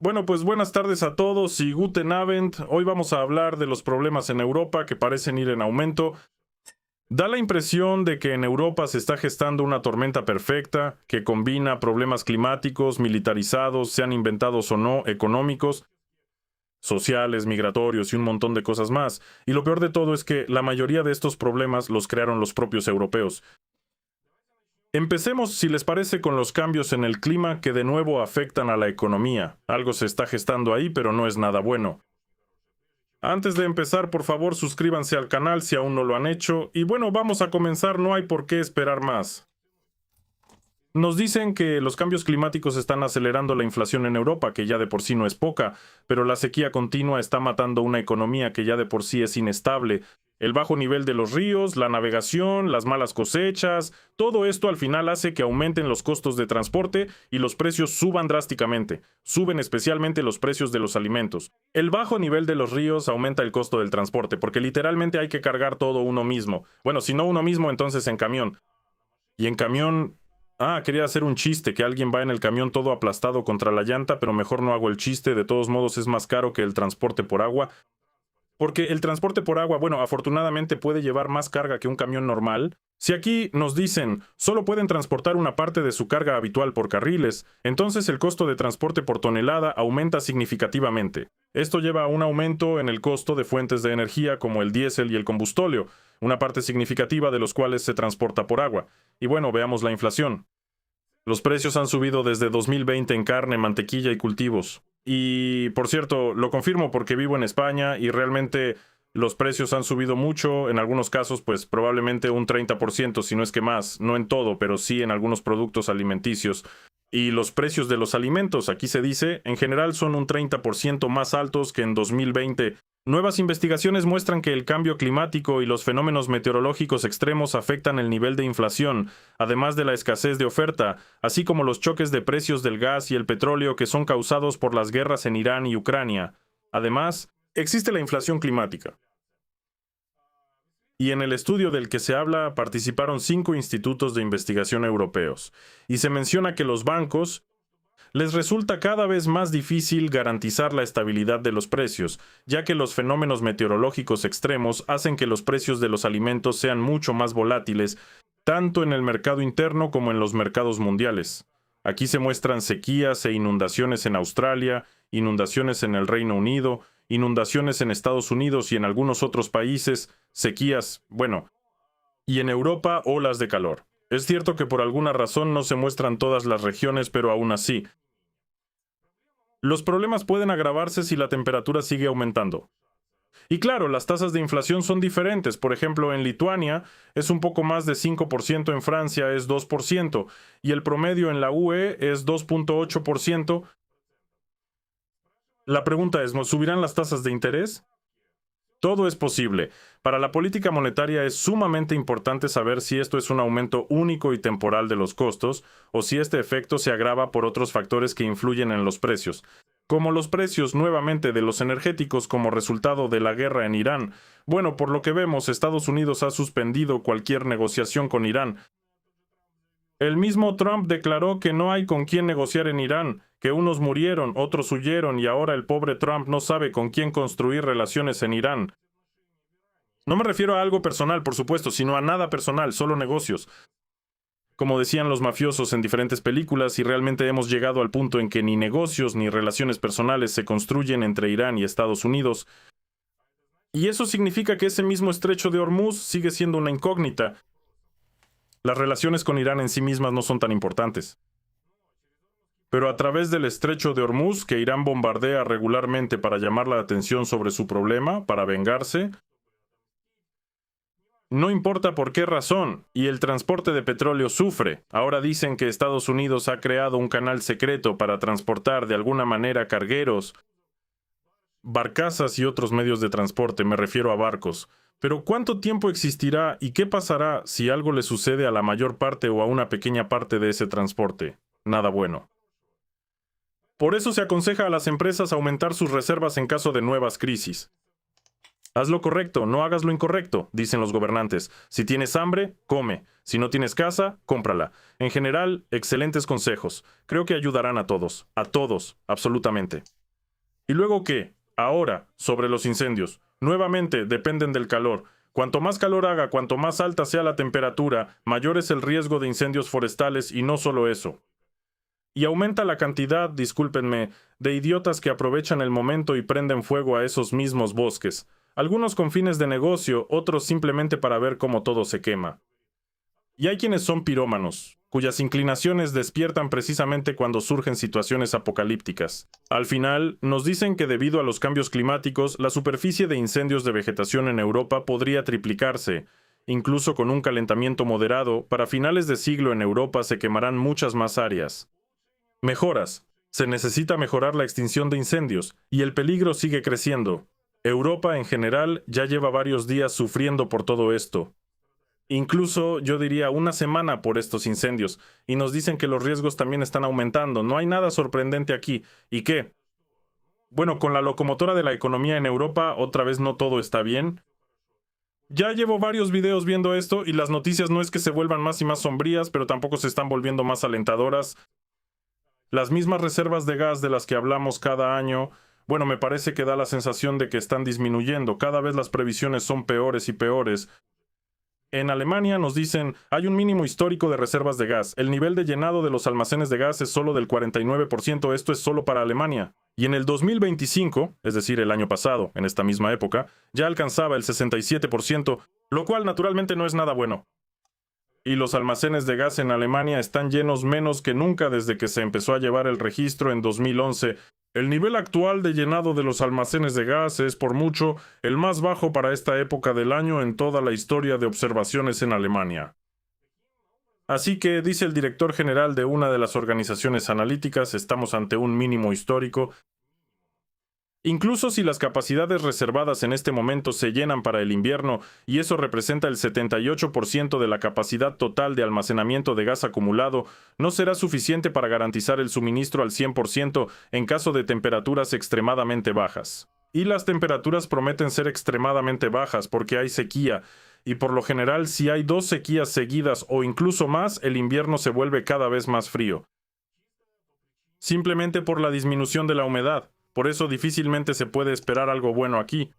Bueno, pues buenas tardes a todos y Guten Abend. Hoy vamos a hablar de los problemas en Europa que parecen ir en aumento. Da la impresión de que en Europa se está gestando una tormenta perfecta que combina problemas climáticos, militarizados, sean inventados o no, económicos, sociales, migratorios y un montón de cosas más. Y lo peor de todo es que la mayoría de estos problemas los crearon los propios europeos. Empecemos, si les parece, con los cambios en el clima que de nuevo afectan a la economía. Algo se está gestando ahí, pero no es nada bueno. Antes de empezar, por favor, suscríbanse al canal si aún no lo han hecho. Y bueno, vamos a comenzar, no hay por qué esperar más. Nos dicen que los cambios climáticos están acelerando la inflación en Europa, que ya de por sí no es poca, pero la sequía continua está matando una economía que ya de por sí es inestable. El bajo nivel de los ríos, la navegación, las malas cosechas, todo esto al final hace que aumenten los costos de transporte y los precios suban drásticamente. Suben especialmente los precios de los alimentos. El bajo nivel de los ríos aumenta el costo del transporte, porque literalmente hay que cargar todo uno mismo. Bueno, si no uno mismo, entonces en camión. Y en camión... quería hacer un chiste, que alguien va en el camión todo aplastado contra la llanta, pero mejor no hago el chiste, de todos modos es más caro que el transporte por agua. Porque el transporte por agua, bueno, afortunadamente puede llevar más carga que un camión normal. Si aquí nos dicen, solo pueden transportar una parte de su carga habitual por carriles, entonces el costo de transporte por tonelada aumenta significativamente. Esto lleva a un aumento en el costo de fuentes de energía como el diésel y el combustóleo, una parte significativa de los cuales se transporta por agua. Y bueno, veamos la inflación. Los precios han subido desde 2020 en carne, mantequilla y cultivos. Y, por cierto, lo confirmo porque vivo en España y realmente los precios han subido mucho. En algunos casos, pues probablemente un 30%, si no es que más. No en todo, pero sí en algunos productos alimenticios. Y los precios de los alimentos, aquí se dice, en general son un 30% más altos que en 2020. Nuevas investigaciones muestran que el cambio climático y los fenómenos meteorológicos extremos afectan el nivel de inflación, además de la escasez de oferta, así como los choques de precios del gas y el petróleo que son causados por las guerras en Irán y Ucrania. Además, existe la inflación climática. Y en el estudio del que se habla participaron 5 institutos de investigación europeos, y se menciona que los bancos les resulta cada vez más difícil garantizar la estabilidad de los precios, ya que los fenómenos meteorológicos extremos hacen que los precios de los alimentos sean mucho más volátiles, tanto en el mercado interno como en los mercados mundiales. Aquí se muestran sequías e inundaciones en Australia, inundaciones en el Reino Unido, inundaciones en Estados Unidos y en algunos otros países, sequías, bueno, y en Europa olas de calor. Es cierto que por alguna razón no se muestran todas las regiones, pero aún así, los problemas pueden agravarse si la temperatura sigue aumentando. Y claro, las tasas de inflación son diferentes. Por ejemplo, en Lituania es un poco más de 5%, en Francia es 2%, y el promedio en la UE es 2,8%. La pregunta es, ¿nos subirán las tasas de interés? Todo es posible. Para la política monetaria es sumamente importante saber si esto es un aumento único y temporal de los costos o si este efecto se agrava por otros factores que influyen en los precios, como los precios nuevamente de los energéticos como resultado de la guerra en Irán. Bueno, por lo que vemos, Estados Unidos ha suspendido cualquier negociación con Irán. El mismo Trump declaró que no hay con quién negociar en Irán, que unos murieron, otros huyeron y ahora el pobre Trump no sabe con quién construir relaciones en Irán. No me refiero a algo personal, por supuesto, sino a nada personal, solo negocios. Como decían los mafiosos en diferentes películas, y realmente hemos llegado al punto en que ni negocios ni relaciones personales se construyen entre Irán y Estados Unidos. Y eso significa que ese mismo estrecho de Hormuz sigue siendo una incógnita. Las relaciones con Irán en sí mismas no son tan importantes. Pero a través del estrecho de Hormuz, que Irán bombardea regularmente para llamar la atención sobre su problema, para vengarse, no importa por qué razón, y el transporte de petróleo sufre. Ahora dicen que Estados Unidos ha creado un canal secreto para transportar de alguna manera cargueros, barcazas y otros medios de transporte, me refiero a barcos. Pero ¿cuánto tiempo existirá y qué pasará si algo le sucede a la mayor parte o a una pequeña parte de ese transporte? Nada bueno. Por eso se aconseja a las empresas aumentar sus reservas en caso de nuevas crisis. Haz lo correcto, no hagas lo incorrecto, dicen los gobernantes. Si tienes hambre, come. Si no tienes casa, cómprala. En general, excelentes consejos. Creo que ayudarán a todos, absolutamente. ¿Y luego qué? Ahora, sobre los incendios. Nuevamente, dependen del calor. Cuanto más calor haga, cuanto más alta sea la temperatura, mayor es el riesgo de incendios forestales y no solo eso. Y aumenta la cantidad, discúlpenme, de idiotas que aprovechan el momento y prenden fuego a esos mismos bosques. Algunos con fines de negocio, otros simplemente para ver cómo todo se quema. Y hay quienes son pirómanos, cuyas inclinaciones despiertan precisamente cuando surgen situaciones apocalípticas. Al final, nos dicen que debido a los cambios climáticos, la superficie de incendios de vegetación en Europa podría triplicarse. Incluso con un calentamiento moderado, para finales de siglo en Europa se quemarán muchas más áreas. Mejoras. Se necesita mejorar la extinción de incendios, y el peligro sigue creciendo. Europa en general ya lleva varios días sufriendo por todo esto. Incluso yo diría una semana por estos incendios, y nos dicen que los riesgos también están aumentando. No hay nada sorprendente aquí. ¿Y qué? Bueno, con la locomotora de la economía en Europa, otra vez no todo está bien. Ya llevo varios videos viendo esto y las noticias no es que se vuelvan más y más sombrías, pero tampoco se están volviendo más alentadoras. Las mismas reservas de gas de las que hablamos cada año, bueno, me parece que da la sensación de que están disminuyendo. Cada vez las previsiones son peores y peores. En Alemania nos dicen, hay un mínimo histórico de reservas de gas. El nivel de llenado de los almacenes de gas es solo del 49%, esto es solo para Alemania. Y en el 2025, es decir, el año pasado, en esta misma época, ya alcanzaba el 67%, lo cual naturalmente no es nada bueno. Y los almacenes de gas en Alemania están llenos menos que nunca desde que se empezó a llevar el registro en 2011. El nivel actual de llenado de los almacenes de gas es, por mucho, el más bajo para esta época del año en toda la historia de observaciones en Alemania. Así que, dice el director general de una de las organizaciones analíticas, estamos ante un mínimo histórico. Incluso si las capacidades reservadas en este momento se llenan para el invierno, y eso representa el 78% de la capacidad total de almacenamiento de gas acumulado, no será suficiente para garantizar el suministro al 100% en caso de temperaturas extremadamente bajas. Y las temperaturas prometen ser extremadamente bajas porque hay sequía, y por lo general si hay 2 sequías seguidas o incluso más, el invierno se vuelve cada vez más frío. Simplemente por la disminución de la humedad. Por eso difícilmente se puede esperar algo bueno aquí.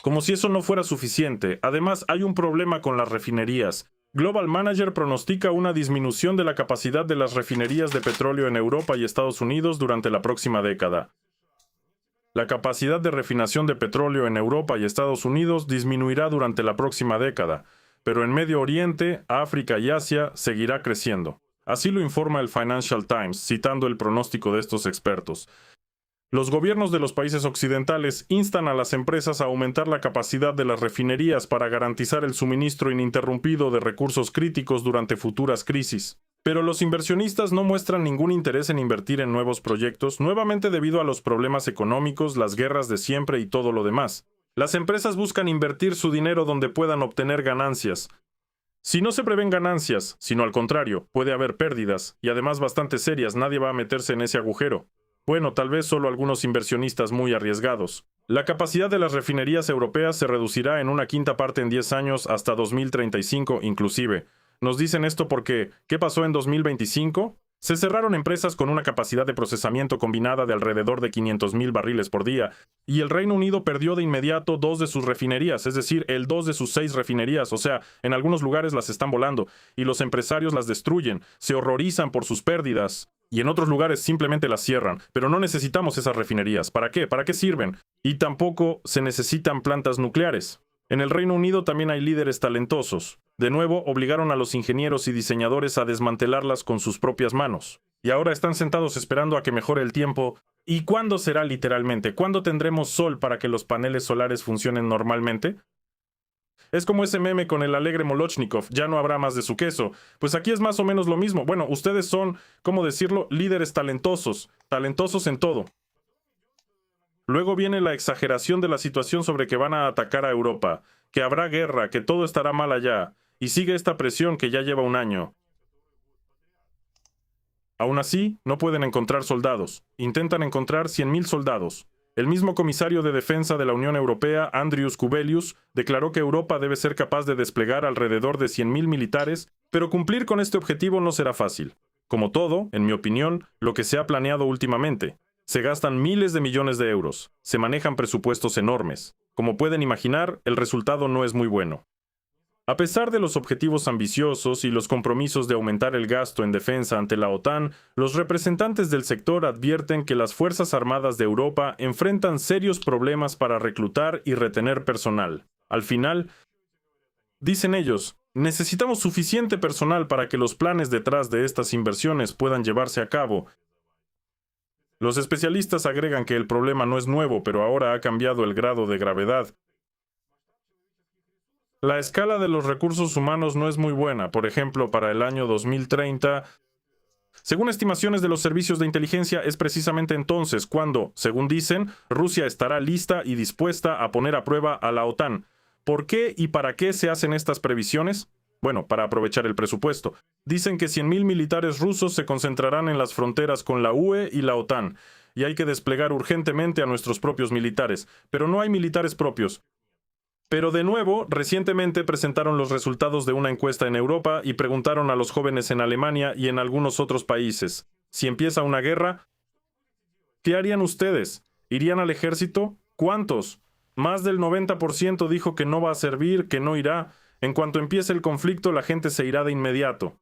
Como si eso no fuera suficiente, además hay un problema con las refinerías. Global Manager pronostica una disminución de la capacidad de las refinerías de petróleo en Europa y Estados Unidos durante la próxima década. La capacidad de refinación de petróleo en Europa y Estados Unidos disminuirá durante la próxima década, pero en Medio Oriente, África y Asia seguirá creciendo. Así lo informa el Financial Times, citando el pronóstico de estos expertos. Los gobiernos de los países occidentales instan a las empresas a aumentar la capacidad de las refinerías para garantizar el suministro ininterrumpido de recursos críticos durante futuras crisis. Pero los inversionistas no muestran ningún interés en invertir en nuevos proyectos, nuevamente debido a los problemas económicos, las guerras de siempre y todo lo demás. Las empresas buscan invertir su dinero donde puedan obtener ganancias. Si no se prevén ganancias, sino al contrario, puede haber pérdidas, y además bastante serias, nadie va a meterse en ese agujero. Bueno, tal vez solo algunos inversionistas muy arriesgados. La capacidad de las refinerías europeas se reducirá en una quinta parte en 10 años hasta 2035 inclusive. Nos dicen esto porque, ¿qué pasó en 2025? Se cerraron empresas con una capacidad de procesamiento combinada de alrededor de 500,000 barriles por día, y el Reino Unido perdió de inmediato 2 de sus refinerías, es decir, el 2 de sus 6 refinerías, o sea, en algunos lugares las están volando, y los empresarios las destruyen, se horrorizan por sus pérdidas, y en otros lugares simplemente las cierran. Pero no necesitamos esas refinerías. ¿Para qué? ¿Para qué sirven? Y tampoco se necesitan plantas nucleares. En el Reino Unido también hay líderes talentosos. De nuevo, obligaron a los ingenieros y diseñadores a desmantelarlas con sus propias manos. Y ahora están sentados esperando a que mejore el tiempo. ¿Y cuándo será literalmente? ¿Cuándo tendremos sol para que los paneles solares funcionen normalmente? Es como ese meme con el alegre Molochnikov, ya no habrá más de su queso. Pues aquí es más o menos lo mismo. Bueno, ustedes son, ¿cómo decirlo?, líderes talentosos en todo. Luego viene la exageración de la situación sobre que van a atacar a Europa, que habrá guerra, que todo estará mal allá, y sigue esta presión que ya lleva un año. Aún así, no pueden encontrar soldados. Intentan encontrar 100,000 soldados. El mismo comisario de Defensa de la Unión Europea, Andrius Kubilius, declaró que Europa debe ser capaz de desplegar alrededor de 100.000 militares, pero cumplir con este objetivo no será fácil. Como todo, en mi opinión, lo que se ha planeado últimamente. Se gastan miles de millones de euros, se manejan presupuestos enormes. Como pueden imaginar, el resultado no es muy bueno. A pesar de los objetivos ambiciosos y los compromisos de aumentar el gasto en defensa ante la OTAN, los representantes del sector advierten que las Fuerzas Armadas de Europa enfrentan serios problemas para reclutar y retener personal. Al final, dicen ellos, necesitamos suficiente personal para que los planes detrás de estas inversiones puedan llevarse a cabo. Los especialistas agregan que el problema no es nuevo, pero ahora ha cambiado el grado de gravedad. La escala de los recursos humanos no es muy buena. Por ejemplo, para el año 2030, según estimaciones de los servicios de inteligencia, es precisamente entonces cuando, según dicen, Rusia estará lista y dispuesta a poner a prueba a la OTAN. ¿Por qué y para qué se hacen estas previsiones? Bueno, para aprovechar el presupuesto. Dicen que 100.000 militares rusos se concentrarán en las fronteras con la UE y la OTAN, y hay que desplegar urgentemente a nuestros propios militares, pero no hay militares propios. Pero de nuevo, recientemente presentaron los resultados de una encuesta en Europa y preguntaron a los jóvenes en Alemania y en algunos otros países, si empieza una guerra, ¿qué harían ustedes? ¿Irían al ejército? ¿Cuántos? Más del 90% dijo que no va a servir, que no irá. En cuanto empiece el conflicto, la gente se irá de inmediato.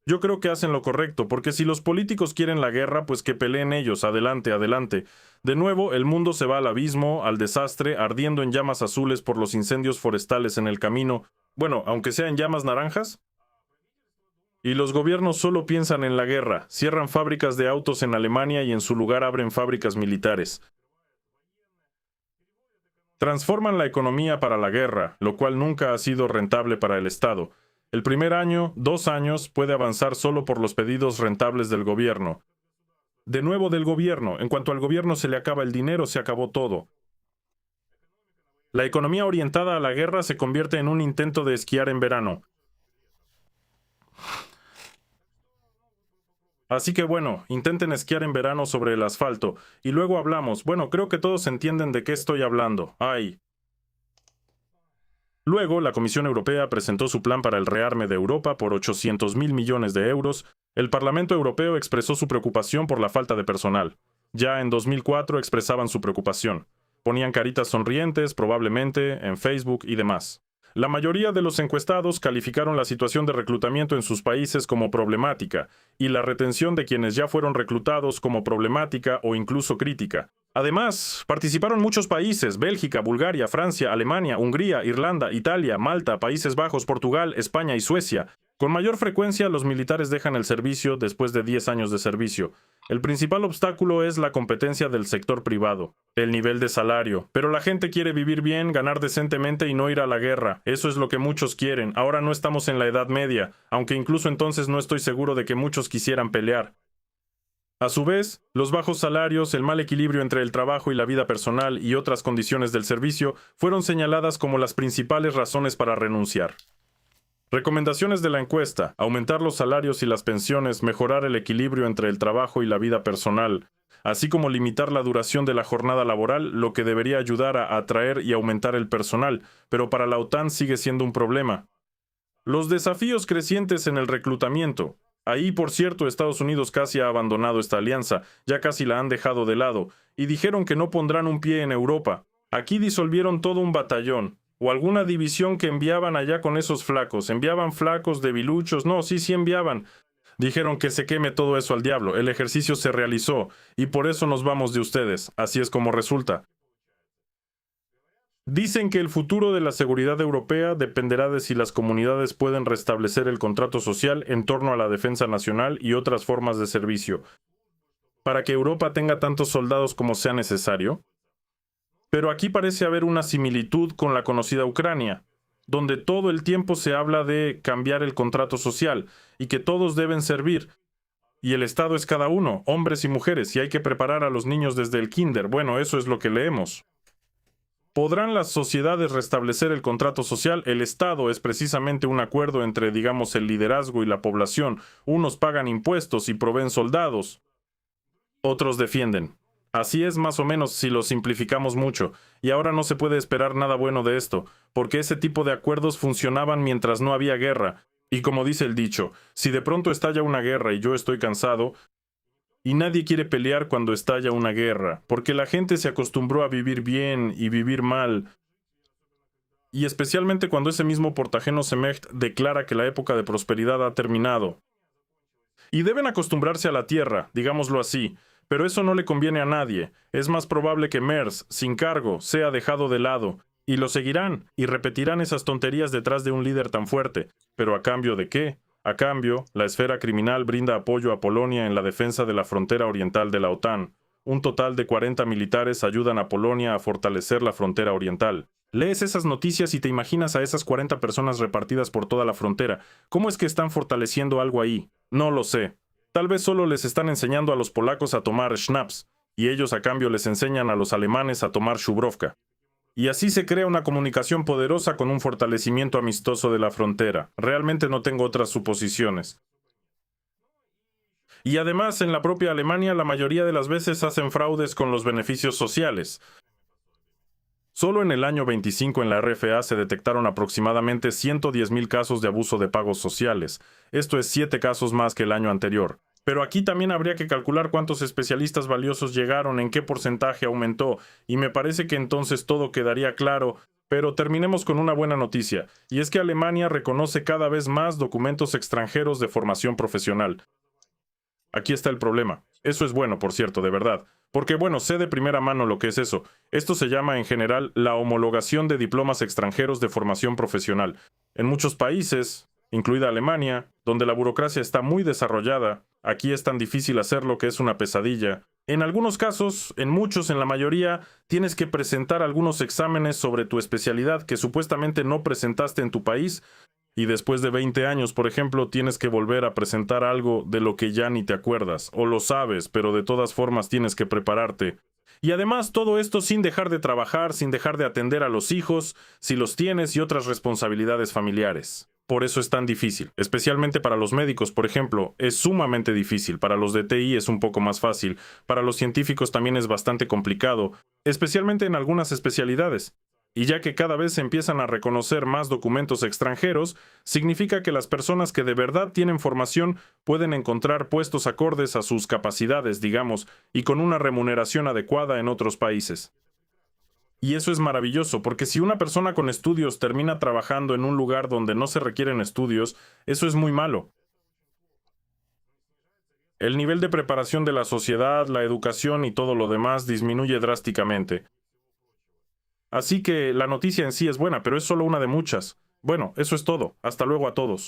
Yo creo que hacen lo correcto, porque si los políticos quieren la guerra, pues que peleen ellos, adelante, adelante. De nuevo, el mundo se va al abismo, al desastre, ardiendo en llamas azules por los incendios forestales en el camino. Bueno, aunque sea en llamas naranjas. Y los gobiernos solo piensan en la guerra, cierran fábricas de autos en Alemania y en su lugar abren fábricas militares. Transforman la economía para la guerra, lo cual nunca ha sido rentable para el Estado. El primer año, 2 años, puede avanzar solo por los pedidos rentables del gobierno. De nuevo del gobierno. En cuanto al gobierno se le acaba el dinero, se acabó todo. La economía orientada a la guerra se convierte en un intento de esquiar en verano. Así que bueno, intenten esquiar en verano sobre el asfalto. Y luego hablamos. Bueno, creo que todos entienden de qué estoy hablando. ¡Ay! Luego, la Comisión Europea presentó su plan para el rearme de Europa por 800.000 millones de euros. El Parlamento Europeo expresó su preocupación por la falta de personal. Ya en 2004 expresaban su preocupación. Ponían caritas sonrientes, probablemente, en Facebook y demás. La mayoría de los encuestados calificaron la situación de reclutamiento en sus países como problemática y la retención de quienes ya fueron reclutados como problemática o incluso crítica. Además, participaron muchos países: Bélgica, Bulgaria, Francia, Alemania, Hungría, Irlanda, Italia, Malta, Países Bajos, Portugal, España y Suecia. Con mayor frecuencia, los militares dejan el servicio después de 10 años de servicio. El principal obstáculo es la competencia del sector privado, el nivel de salario. Pero la gente quiere vivir bien, ganar decentemente y no ir a la guerra. Eso es lo que muchos quieren. Ahora no estamos en la Edad Media, aunque incluso entonces no estoy seguro de que muchos quisieran pelear. A su vez, los bajos salarios, el mal equilibrio entre el trabajo y la vida personal y otras condiciones del servicio fueron señaladas como las principales razones para renunciar. Recomendaciones de la encuesta: aumentar los salarios y las pensiones, mejorar el equilibrio entre el trabajo y la vida personal, así como limitar la duración de la jornada laboral, lo que debería ayudar a atraer y aumentar el personal, pero para la OTAN sigue siendo un problema. Los desafíos crecientes en el reclutamiento. Ahí, por cierto, Estados Unidos casi ha abandonado esta alianza, ya casi la han dejado de lado, y dijeron que no pondrán un pie en Europa. Aquí disolvieron todo un batallón, o alguna división que enviaban allá con esos flacos. Enviaban flacos, debiluchos, no, sí enviaban. Dijeron que se queme todo eso al diablo, el ejercicio se realizó, y por eso nos vamos de ustedes, así es como resulta. Dicen que el futuro de la seguridad europea dependerá de si las comunidades pueden restablecer el contrato social en torno a la defensa nacional y otras formas de servicio, para que Europa tenga tantos soldados como sea necesario. Pero aquí parece haber una similitud con la conocida Ucrania, donde todo el tiempo se habla de cambiar el contrato social y que todos deben servir. Y el Estado es cada uno, hombres y mujeres, y hay que preparar a los niños desde el kinder. Bueno, eso es lo que leemos. ¿Podrán las sociedades restablecer el contrato social? El Estado es precisamente un acuerdo entre, digamos, el liderazgo y la población. Unos pagan impuestos y proveen soldados. Otros defienden. Así es más o menos si lo simplificamos mucho, y ahora no se puede esperar nada bueno de esto, porque ese tipo de acuerdos funcionaban mientras no había guerra, y como dice el dicho, si de pronto estalla una guerra y yo estoy cansado, y nadie quiere pelear cuando estalla una guerra, porque la gente se acostumbró a vivir bien y vivir mal, y especialmente cuando ese mismo Portageno Semecht declara que la época de prosperidad ha terminado. Y deben acostumbrarse a la tierra, digámoslo así, pero eso no le conviene a nadie. Es más probable que Merz, sin cargo, sea dejado de lado, y lo seguirán, y repetirán esas tonterías detrás de un líder tan fuerte. ¿Pero a cambio de qué? A cambio, la esfera criminal brinda apoyo a Polonia en la defensa de la frontera oriental de la OTAN. Un total de 40 militares ayudan a Polonia a fortalecer la frontera oriental. Lees esas noticias y te imaginas a esas 40 personas repartidas por toda la frontera. ¿Cómo es que están fortaleciendo algo ahí? No lo sé. Tal vez solo les están enseñando a los polacos a tomar schnapps, y ellos a cambio les enseñan a los alemanes a tomar Shubrowka. Y así se crea una comunicación poderosa con un fortalecimiento amistoso de la frontera. Realmente no tengo otras suposiciones. Y además, en la propia Alemania, la mayoría de las veces hacen fraudes con los beneficios sociales. Solo en el año 25 en la RFA se detectaron aproximadamente 110,000 casos de abuso de pagos sociales. Esto es 7 casos más que el año anterior. Pero aquí también habría que calcular cuántos especialistas valiosos llegaron, en qué porcentaje aumentó, y me parece que entonces todo quedaría claro. Pero terminemos con una buena noticia, y es que Alemania reconoce cada vez más documentos extranjeros de formación profesional. Aquí está el problema. Eso es bueno, por cierto, de verdad. Porque, bueno, sé de primera mano lo que es eso. Esto se llama en general la homologación de diplomas extranjeros de formación profesional. En muchos países, incluida Alemania, donde la burocracia está muy desarrollada, aquí es tan difícil hacerlo que es una pesadilla. En algunos casos, en muchos, en la mayoría, tienes que presentar algunos exámenes sobre tu especialidad que supuestamente no presentaste en tu país, y después de 20 años, por ejemplo, tienes que volver a presentar algo de lo que ya ni te acuerdas, o lo sabes, pero de todas formas tienes que prepararte. Y además todo esto sin dejar de trabajar, sin dejar de atender a los hijos, si los tienes, y otras responsabilidades familiares. Por eso es tan difícil, especialmente para los médicos, por ejemplo, es sumamente difícil, para los de TI es un poco más fácil, para los científicos también es bastante complicado, especialmente en algunas especialidades. Y ya que cada vez se empiezan a reconocer más documentos extranjeros, significa que las personas que de verdad tienen formación pueden encontrar puestos acordes a sus capacidades, digamos, y con una remuneración adecuada en otros países. Y eso es maravilloso, porque si una persona con estudios termina trabajando en un lugar donde no se requieren estudios, eso es muy malo. El nivel de preparación de la sociedad, la educación y todo lo demás disminuye drásticamente. Así que la noticia en sí es buena, pero es solo una de muchas. Bueno, eso es todo. Hasta luego a todos.